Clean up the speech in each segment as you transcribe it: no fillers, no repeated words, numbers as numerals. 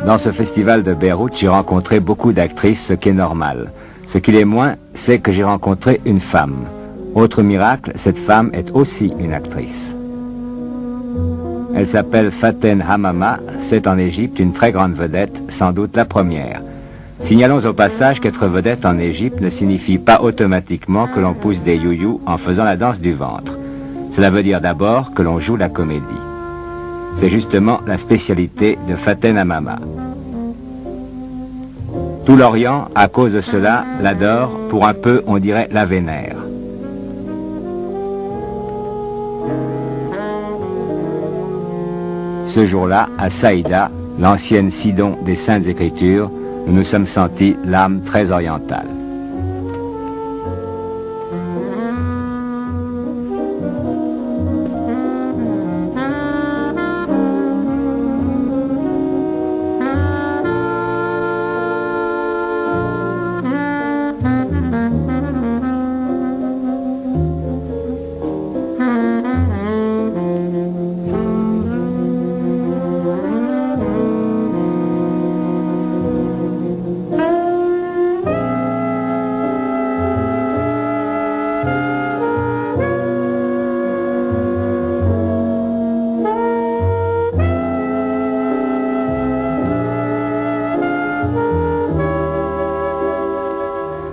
Dans ce festival de Beyrouth, j'ai rencontré beaucoup d'actrices, ce qui est normal. Ce qui l'est moins, c'est que j'ai rencontré une femme. Autre miracle, cette femme est aussi une actrice. Elle s'appelle Faten Hamama, c'est en Égypte une très grande vedette, sans doute la première. Signalons au passage qu'être vedette en Égypte ne signifie pas automatiquement que l'on pousse des youyous en faisant la danse du ventre. Cela veut dire d'abord que l'on joue la comédie. C'est justement la spécialité de Faten Hamama. Tout l'Orient, à cause de cela, l'adore, pour un peu, on dirait, la vénère. Ce jour-là, à Saïda, l'ancienne Sidon des Saintes Écritures, nous nous sommes sentis l'âme très orientale.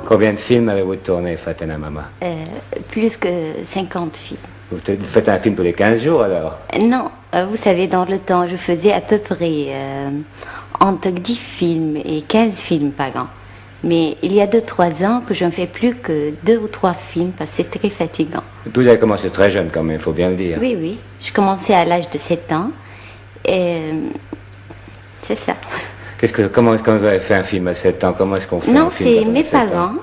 Combien de films avez-vous tourné, Faten Hamama? Plus que 50 films. Vous faites un film tous les 15 jours alors? Non, vous savez, dans le temps, je faisais à peu près entre 10 films et 15 films par an. Mais il y a 2-3 ans que je ne fais plus que 2 ou 3 films parce que c'est très fatigant. Et puis vous avez commencé très jeune quand même, il faut bien le dire. Oui, oui. Je commençais à l'âge de 7 ans. Et c'est ça. Comment vous avez fait un film à 7 ans? Comment est-ce qu'on fait un film c'est mes parents.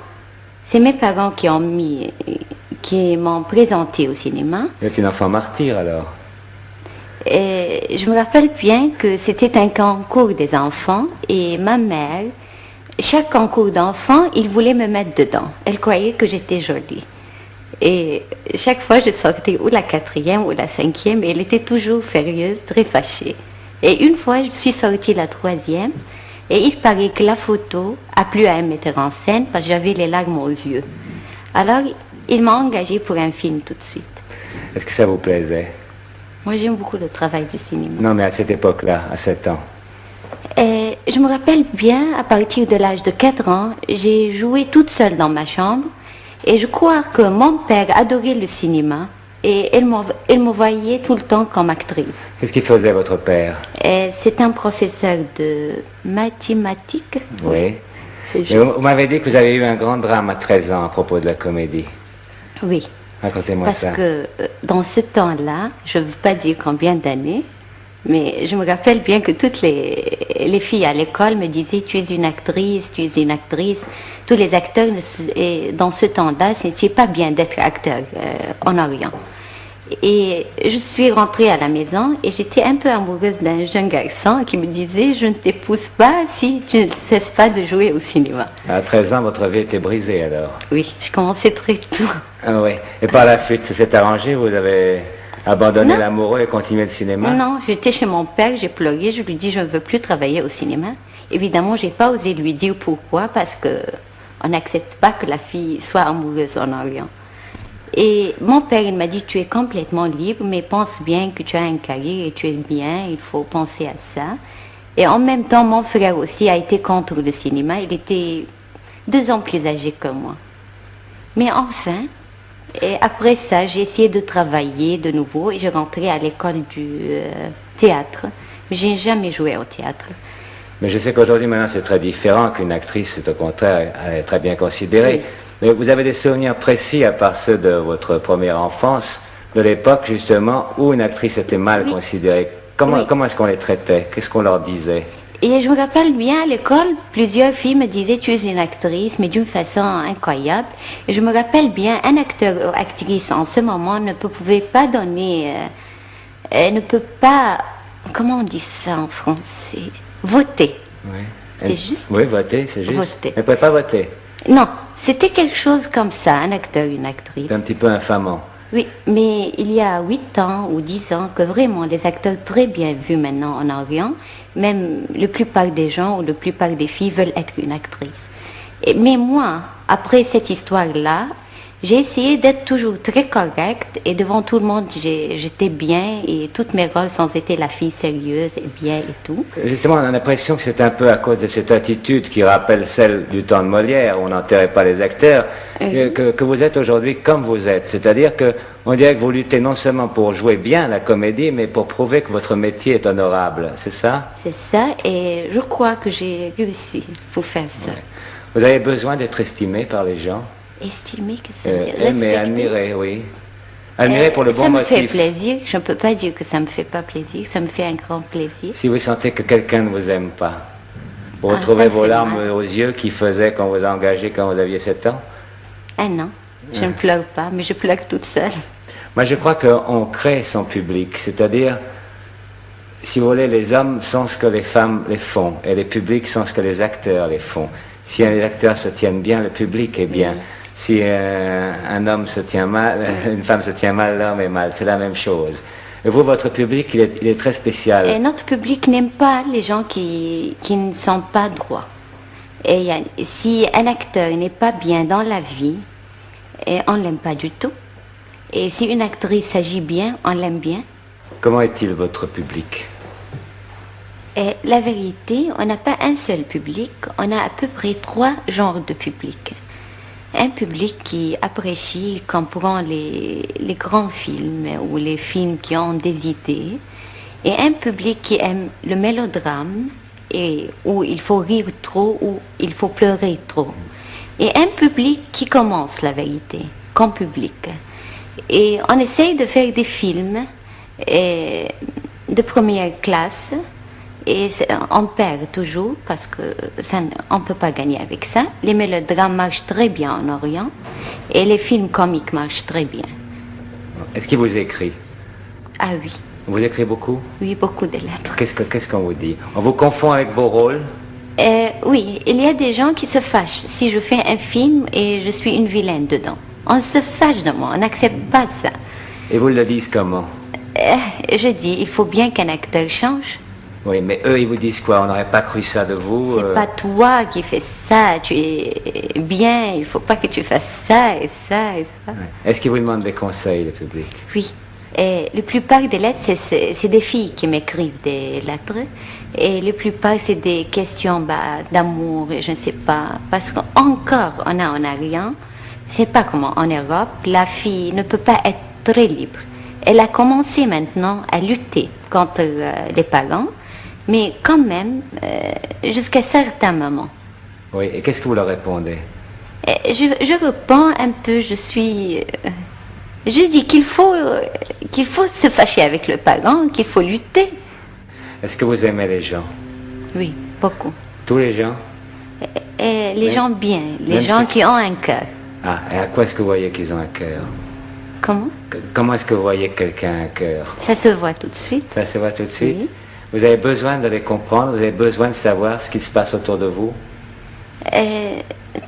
C'est mes parents qui m'ont présenté au cinéma. Vous êtes une enfant martyr alors? Et je me rappelle bien que c'était un concours des enfants et ma mère, chaque concours d'enfants, il voulait me mettre dedans. Elle croyait que j'étais jolie. Et chaque fois, je sortais ou la 4e ou la 5e et elle était toujours furieuse, très fâchée. Et une fois, je suis sortie la 3e et il paraît que la photo a plu à un metteur en scène parce que j'avais les larmes aux yeux. Alors, il m'a engagée pour un film tout de suite. Est-ce que ça vous plaisait? Moi, j'aime beaucoup le travail du cinéma. Non, mais à cette époque-là, à 7 ans. Et je me rappelle bien, à partir de l'âge de 4 ans, j'ai joué toute seule dans ma chambre et je crois que mon père adorait le cinéma. Et elle me voyait tout le temps comme actrice. Qu'est-ce qu'il faisait votre père? C'est un professeur de mathématiques. Oui. Vous m'avez dit que vous avez eu un grand drame à 13 ans à propos de la comédie. Oui. Racontez-moi ça. Parce que dans ce temps-là, je ne veux pas dire combien d'années, mais je me rappelle bien que toutes les filles à l'école me disaient « tu es une actrice, tu es une actrice ». Tous les acteurs, dans ce temps-là, ce n'était pas bien d'être acteur en Orient. Et je suis rentrée à la maison et j'étais un peu amoureuse d'un jeune garçon qui me disait « je ne t'épouse pas si tu ne cesses pas de jouer au cinéma ». À 13 ans, votre vie était brisée alors? Oui, je commençais très tôt. Ah oui. Et par la suite, ça s'est arrangé? Vous avez abandonné l'amoureux et continué le cinéma? Non, j'étais chez mon père, j'ai pleuré, je lui dis je ne veux plus travailler au cinéma. Évidemment, je n'ai pas osé lui dire pourquoi parce que on n'accepte pas que la fille soit amoureuse en Orient. Et mon père, il m'a dit, tu es complètement libre, mais pense bien que tu as une carrière et tu es bien, il faut penser à ça. Et en même temps, mon frère aussi a été contre le cinéma, il était 2 ans plus âgé que moi. Mais enfin, et après ça, j'ai essayé de travailler de nouveau et je rentrais à l'école du théâtre. Mais je n'ai jamais joué au théâtre. Mais je sais qu'aujourd'hui, maintenant, c'est très différent, qu'une actrice, c'est au contraire, elle est très bien considérée. Oui. Mais vous avez des souvenirs précis, à part ceux de votre première enfance, de l'époque, justement, où une actrice était mal considérée. Comment est-ce qu'on les traitait? Qu'est-ce qu'on leur disait? Et je me rappelle bien, à l'école, plusieurs filles me disaient « tu es une actrice », mais d'une façon incroyable. Et je me rappelle bien, un acteur ou actrice, en ce moment, ne pouvait pas donner... ne peut pas... Comment on dit ça en français? Voter. Oui. C'est juste? Oui, voter, c'est juste. Voter. Elle ne pouvait pas voter? Non, c'était quelque chose comme ça, un acteur, une actrice. C'est un petit peu infamant. Oui, mais il y a 8 ans ou 10 ans que vraiment les acteurs très bien vus maintenant en Orient, même la plupart des gens ou la plupart des filles veulent être une actrice. Mais moi, après cette histoire-là, j'ai essayé d'être toujours très correcte et devant tout le monde, j'étais bien et toutes mes rôles sans été la fille sérieuse et bien et tout. Justement, on a l'impression que c'est un peu à cause de cette attitude qui rappelle celle du temps de Molière, où on n'enterrait pas les acteurs, que vous êtes aujourd'hui comme vous êtes. C'est-à-dire qu'on dirait que vous luttez non seulement pour jouer bien la comédie, mais pour prouver que votre métier est honorable. C'est ça? C'est ça, et je crois que j'ai réussi pour faire ça. Ouais. Vous avez besoin d'être estimé par les gens? Estimer, que ça veut dire Aimer, admirer, oui. Admirer pour le bon ça me motif. fait plaisir, je ne peux pas dire que ça me fait pas plaisir, ça me fait un grand plaisir. Si vous sentez que quelqu'un ne vous aime pas, vous Ah, retrouvez ça me vos fait larmes mal. aux yeux qui faisaient quand vous a engagé quand vous aviez 7 ans? Ah non, je ne pleure pas, mais je pleure toute seule. Moi, je crois qu'on crée son public, c'est-à-dire, si vous voulez, les hommes sont ce que les femmes les font, et les publics sont ce que les acteurs les font. Si les acteurs se tiennent bien, le public est bien. Si un homme se tient mal, une femme se tient mal, l'homme est mal. C'est la même chose. Et vous, votre public, il est très spécial. Et notre public n'aime pas les gens qui ne sont pas droits. Et si un acteur n'est pas bien dans la vie, on ne l'aime pas du tout. Et si une actrice s'agit bien, on l'aime bien. Comment est-il votre public? Et la vérité, on n'a pas un seul public, on a à peu près 3 genres de public. Un public qui apprécie, comprend les grands films ou les films qui ont des idées, et un public qui aime le mélodrame, et où il faut rire trop ou il faut pleurer trop. Et un public qui commence la vérité, comme public. Et on essaye de faire des films de première classe, et on perd toujours parce que on ne peut pas gagner avec ça. Les mélodrames marchent très bien en Orient et les films comiques marchent très bien. Est-ce qu'il vous écrit? Ah oui, Vous écrivez beaucoup? oui, beaucoup de lettres. Qu'est-ce qu'on vous dit? On vous confond avec vos rôles? Oui, il y a des gens qui se fâchent si je fais un film et je suis une vilaine dedans. On se fâche de moi, on n'accepte pas ça. Et vous le dites comment? Je dis, il faut bien qu'un acteur change. Oui, mais eux, ils vous disent quoi? On n'aurait pas cru ça de vous? C'est pas toi qui fais ça, tu es bien, il faut pas que tu fasses ça et ça et ça. Ouais. Est-ce qu'ils vous demandent des conseils, le public? Oui. Et la plupart des lettres, c'est des filles qui m'écrivent des lettres. Et la plupart, c'est des questions d'amour, et je ne sais pas. Parce qu'encore, on a en Orient, c'est pas comme en Europe, la fille ne peut pas être très libre. Elle a commencé maintenant à lutter contre les parents, mais quand même, jusqu'à certains moments. Oui, et qu'est-ce que vous leur répondez? Je réponds un peu, je dis qu'il faut se fâcher avec le parent, qu'il faut lutter. Est-ce que vous aimez les gens? Oui, beaucoup. Tous les gens? Et les gens bien, les même gens ceux qui ont un cœur. Ah, et à quoi est-ce que vous voyez qu'ils ont un cœur? Comment? Comment est-ce que vous voyez que quelqu'un a un cœur? Ça se voit tout de suite. Ça se voit tout de suite? Oui. Vous avez besoin de les comprendre, vous avez besoin de savoir ce qui se passe autour de vous?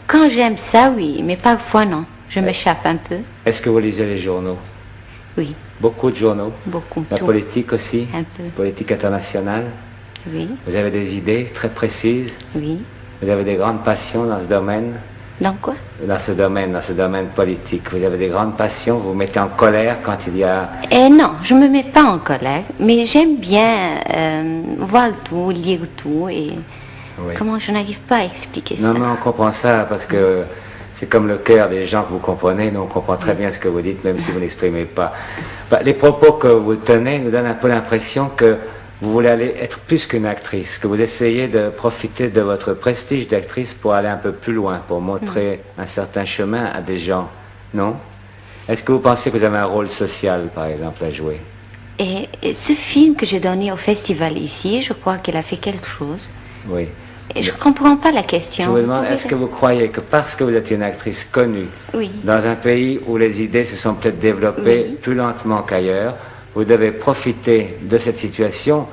Quand j'aime ça, oui, mais parfois non. Je m'échappe un peu. Est-ce que vous lisez les journaux? Oui, Beaucoup de journaux? beaucoup. La tout. politique aussi? Un peu. Politique internationale? Oui, Vous avez des idées très précises? oui. Vous avez des grandes passions dans ce domaine? Dans quoi? Dans ce domaine politique. Vous avez des grandes passions, vous vous mettez en colère quand il y a... Non, je me mets pas en colère, mais j'aime bien voir tout, lire tout, et Oui. comment je n'arrive pas à expliquer Non, ça. non, on comprend ça parce que c'est comme le cœur des gens que vous comprenez. Nous, on comprend très bien ce que vous dites, même si vous n'exprimez pas. Les propos que vous tenez nous donnent un peu l'impression que vous voulez aller être plus qu'une actrice, que vous essayez de profiter de votre prestige d'actrice pour aller un peu plus loin, pour montrer un certain chemin à des gens, non? Est-ce que vous pensez que vous avez un rôle social, par exemple, à jouer? Et ce film que j'ai donné au festival ici, je crois qu'il a fait quelque chose. Oui. Et je ne comprends pas la question. Je vous demande, pouvez- est-ce que vous croyez que parce que vous êtes une actrice connue, Oui. dans un pays où les idées se sont peut-être développées Oui. plus lentement qu'ailleurs, vous devez profiter de cette situation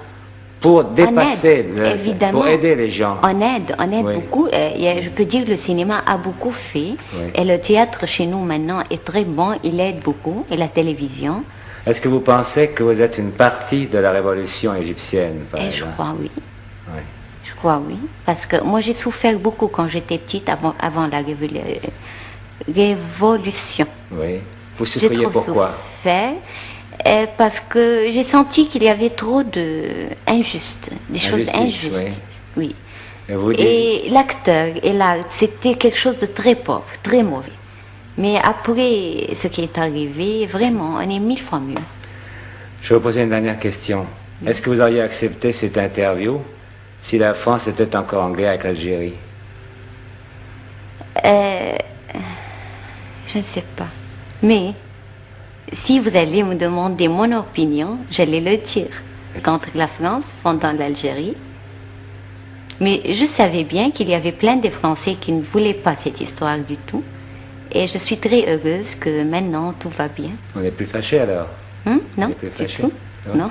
pour dépasser, évidemment. pour aider les gens? On aide Oui. beaucoup. Je peux dire que le cinéma a beaucoup fait. Oui. Et le théâtre chez nous maintenant est très bon. Il aide beaucoup. Et la télévision. Est-ce que vous pensez que vous êtes une partie de la révolution égyptienne, par Et je exemple? crois, oui. crois, oui. Parce que moi, j'ai souffert beaucoup quand j'étais petite, avant la révolution. Oui. Vous J'ai souffriez trop pourquoi? souffert parce que j'ai senti qu'il y avait trop de injustes, des choses Injustice, injustes. Oui. Et vous dites, Et l'acteur et l'art, c'était quelque chose de très pauvre, très mauvais. Mais après ce qui est arrivé, vraiment, on est 1000 fois mieux. je vais vous poser une dernière question. Est-ce que vous auriez accepté cette interview si la France était encore en guerre avec l'Algérie? Je ne sais pas. Mais si vous allez me demander mon opinion, j'allais le dire contre la France pendant l'Algérie. Mais je savais bien qu'il y avait plein de Français qui ne voulaient pas cette histoire du tout. Et je suis très heureuse que maintenant tout va bien. On n'est plus fâchés alors? Non, On n'est plus du fâchés? tout. Non. Non.